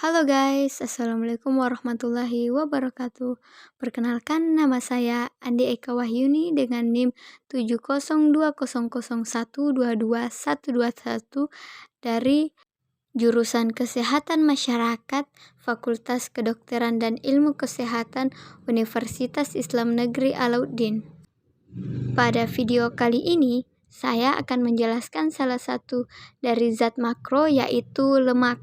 Halo guys, Assalamualaikum warahmatullahi wabarakatuh. Perkenalkan, nama saya Andi Eka Wahyuni dengan NIM 70200122121 dari jurusan Kesehatan Masyarakat, Fakultas Kedokteran dan Ilmu Kesehatan, Universitas Islam Negeri Alauddin. Pada video kali ini, saya akan menjelaskan salah satu dari zat makro, yaitu lemak.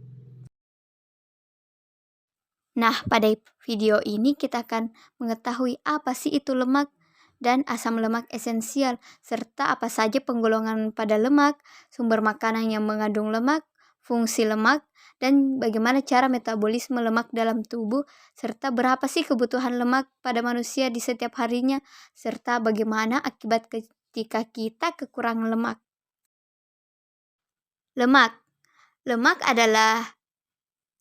Nah, pada video ini kita akan mengetahui apa sih itu lemak dan asam lemak esensial, serta apa saja penggolongan pada lemak, sumber makanan yang mengandung lemak, fungsi lemak, dan bagaimana cara metabolisme lemak dalam tubuh, serta berapa sih kebutuhan lemak pada manusia di setiap harinya, serta bagaimana akibat ketika kita kekurangan lemak. Lemak adalah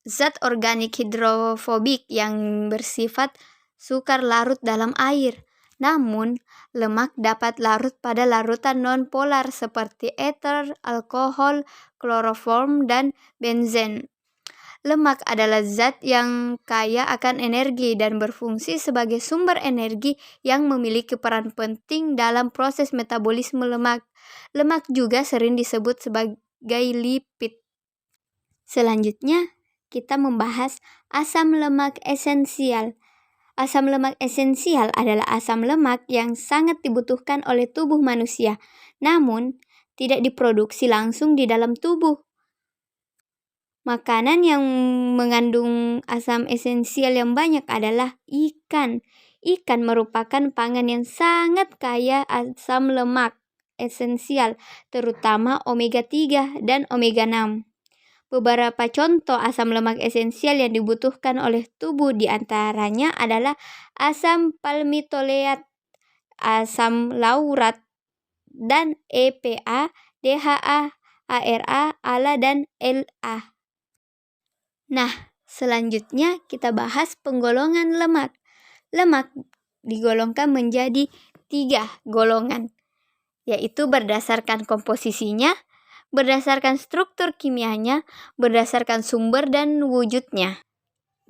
zat organik hidrofobik yang bersifat sukar larut dalam air. Namun, lemak dapat larut pada larutan non-polar seperti ether, alkohol, kloroform, dan benzen. Lemak adalah zat yang kaya akan energi dan berfungsi sebagai sumber energi yang memiliki peran penting dalam proses metabolisme lemak. Lemak juga sering disebut sebagai lipid. Selanjutnya, kita membahas asam lemak esensial. Asam lemak esensial adalah asam lemak yang sangat dibutuhkan oleh tubuh manusia, namun tidak diproduksi langsung di dalam tubuh. Makanan yang mengandung asam esensial yang banyak adalah ikan. Ikan merupakan pangan yang sangat kaya asam lemak esensial, terutama omega 3 dan omega 6. Beberapa contoh asam lemak esensial yang dibutuhkan oleh tubuh diantaranya adalah asam palmitoleat, asam laurat, dan EPA, DHA, ARA, ALA, dan LA. Nah, selanjutnya kita bahas penggolongan lemak. Lemak digolongkan menjadi 3 golongan, yaitu berdasarkan komposisinya, berdasarkan struktur kimianya, berdasarkan sumber dan wujudnya.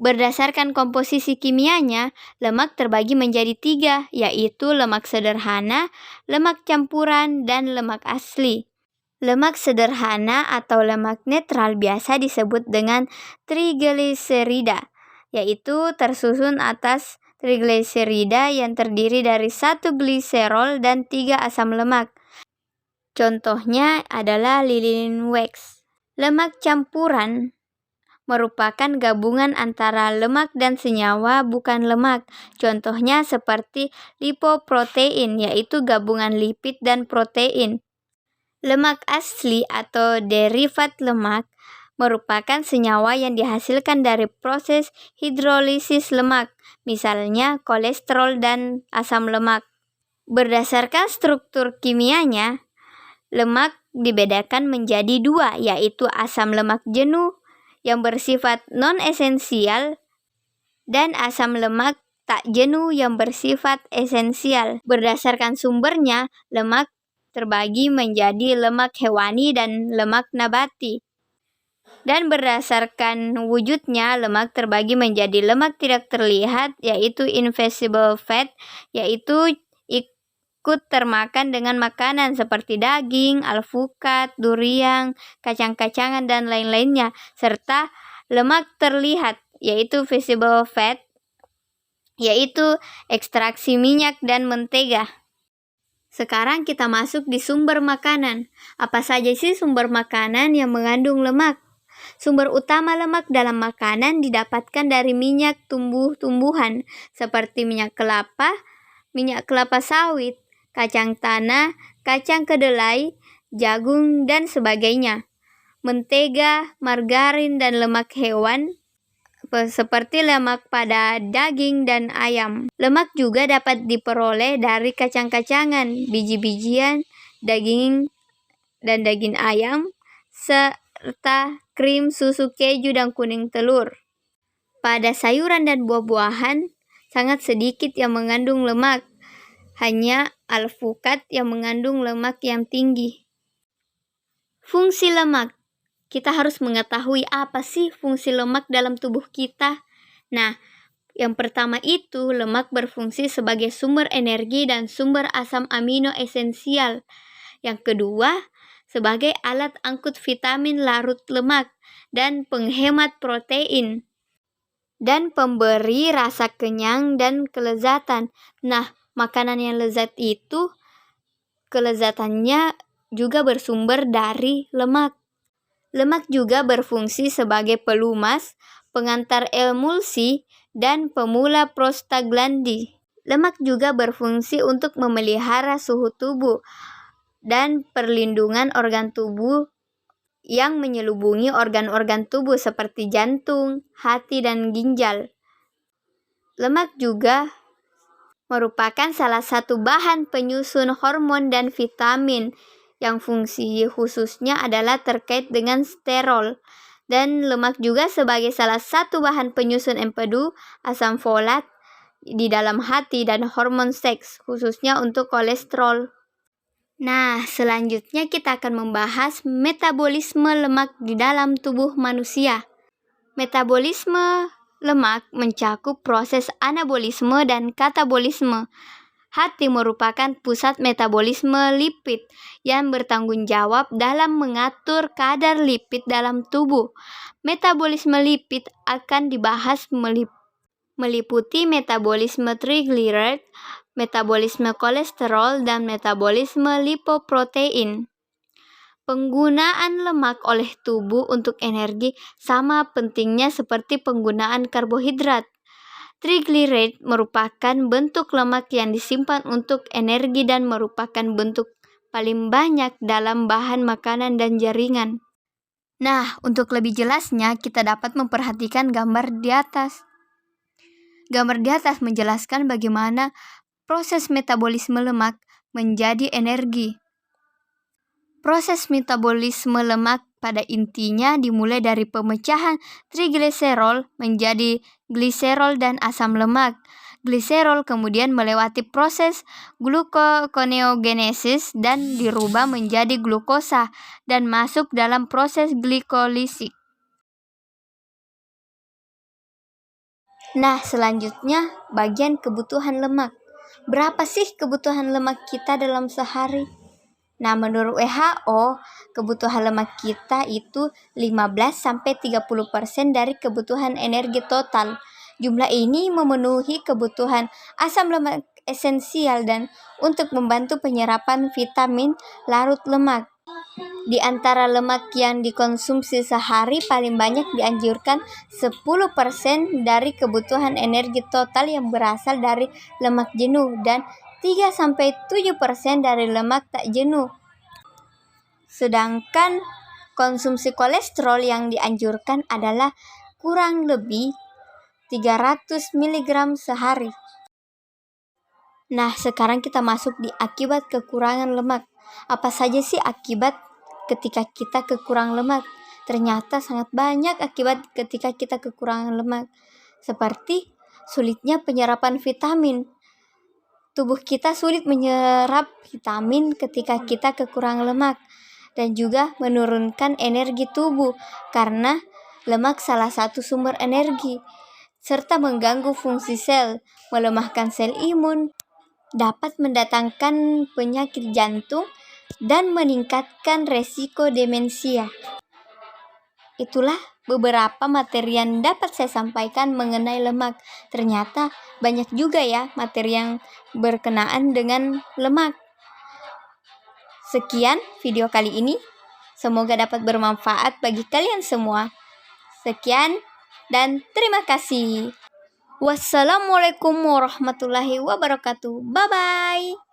Berdasarkan komposisi kimianya, lemak terbagi menjadi 3, yaitu lemak sederhana, lemak campuran, dan lemak asli. Lemak sederhana atau lemak netral biasa disebut dengan trigliserida, yaitu tersusun atas trigliserida yang terdiri dari 1 gliserol dan 3 asam lemak. Contohnya adalah lilin wax. Lemak campuran merupakan gabungan antara lemak dan senyawa bukan lemak. Contohnya seperti lipoprotein, yaitu gabungan lipid dan protein. Lemak asli atau derivat lemak merupakan senyawa yang dihasilkan dari proses hidrolisis lemak, misalnya kolesterol dan asam lemak. Berdasarkan struktur kimianya, lemak dibedakan menjadi 2, yaitu asam lemak jenuh yang bersifat non-esensial dan asam lemak tak jenuh yang bersifat esensial. Berdasarkan sumbernya, lemak terbagi menjadi lemak hewani dan lemak nabati. Dan berdasarkan wujudnya, lemak terbagi menjadi lemak tidak terlihat, yaitu invisible fat, yaitu ikut termakan dengan makanan seperti daging, alpukat, durian, kacang-kacangan, dan lain-lainnya. Serta lemak terlihat, yaitu visible fat, yaitu ekstraksi minyak dan mentega. Sekarang kita masuk di sumber makanan. Apa saja sih sumber makanan yang mengandung lemak? Sumber utama lemak dalam makanan didapatkan dari minyak tumbuh-tumbuhan seperti minyak kelapa sawit, kacang tanah, kacang kedelai, jagung, dan sebagainya. Mentega, margarin, dan lemak hewan seperti lemak pada daging dan ayam. Lemak juga dapat diperoleh dari kacang-kacangan, biji-bijian, daging dan daging ayam, serta krim, susu, keju, dan kuning telur. Pada sayuran dan buah-buahan, sangat sedikit yang mengandung lemak. Hanya alpukat yang mengandung lemak yang tinggi. Fungsi lemak. kita harus mengetahui apa sih fungsi lemak dalam tubuh kita. Nah, yang pertama itu lemak berfungsi sebagai sumber energi dan sumber asam amino esensial. Yang kedua, sebagai alat angkut vitamin larut lemak dan penghemat protein dan pemberi rasa kenyang dan kelezatan. Nah, makanan yang lezat itu kelezatannya juga bersumber dari lemak. Lemak juga berfungsi sebagai pelumas, pengantar emulsi, dan pemula prostaglandi. Lemak juga berfungsi untuk memelihara suhu tubuh dan perlindungan organ tubuh yang menyelubungi organ-organ tubuh seperti jantung, hati, dan ginjal. Lemak juga merupakan salah satu bahan penyusun hormon dan vitamin yang fungsi khususnya adalah terkait dengan sterol. Dan lemak juga sebagai salah satu bahan penyusun empedu, asam folat di dalam hati, dan hormon seks, khususnya untuk kolesterol. Nah, selanjutnya kita akan membahas metabolisme lemak di dalam tubuh manusia. Metabolisme lemak mencakup proses anabolisme dan katabolisme. Hati merupakan pusat metabolisme lipid yang bertanggung jawab dalam mengatur kadar lipid dalam tubuh. Metabolisme lipid akan dibahas meliputi metabolisme trigliserid, metabolisme kolesterol, dan metabolisme lipoprotein. Penggunaan lemak oleh tubuh untuk energi sama pentingnya seperti penggunaan karbohidrat. Trigliserid merupakan bentuk lemak yang disimpan untuk energi dan merupakan bentuk paling banyak dalam bahan makanan dan jaringan. Nah, untuk lebih jelasnya kita dapat memperhatikan gambar di atas. Gambar di atas menjelaskan bagaimana proses metabolisme lemak menjadi energi. Proses metabolisme lemak pada intinya dimulai dari pemecahan trigliserol menjadi gliserol dan asam lemak. Gliserol kemudian melewati proses gluconeogenesis dan dirubah menjadi glukosa dan masuk dalam proses glikolisis. Nah, selanjutnya bagian kebutuhan lemak. Berapa sih kebutuhan lemak kita dalam sehari? Nah, menurut WHO, kebutuhan lemak kita itu 15-30% dari kebutuhan energi total. Jumlah ini memenuhi kebutuhan asam lemak esensial dan untuk membantu penyerapan vitamin larut lemak. Di antara lemak yang dikonsumsi sehari paling banyak dianjurkan 10% dari kebutuhan energi total yang berasal dari lemak jenuh dan 3-7% dari lemak tak jenuh. Sedangkan konsumsi kolesterol yang dianjurkan adalah kurang lebih 300 mg sehari. Nah, sekarang kita masuk di akibat kekurangan lemak. Apa saja sih akibat ketika kita kekurangan lemak? Ternyata sangat banyak akibat ketika kita kekurangan lemak. Seperti sulitnya penyerapan vitamin. Tubuh kita sulit menyerap vitamin ketika kita kekurangan lemak. Dan juga menurunkan energi tubuh karena lemak salah satu sumber energi. Serta mengganggu fungsi sel, melemahkan sel imun, dapat mendatangkan penyakit jantung, dan meningkatkan resiko demensia. Itulah beberapa materi yang dapat saya sampaikan mengenai lemak. Ternyata banyak juga ya materi yang berkenaan dengan lemak. Sekian video kali ini. Semoga dapat bermanfaat bagi kalian semua. Sekian dan terima kasih. Wassalamualaikum warahmatullahi wabarakatuh. Bye-bye.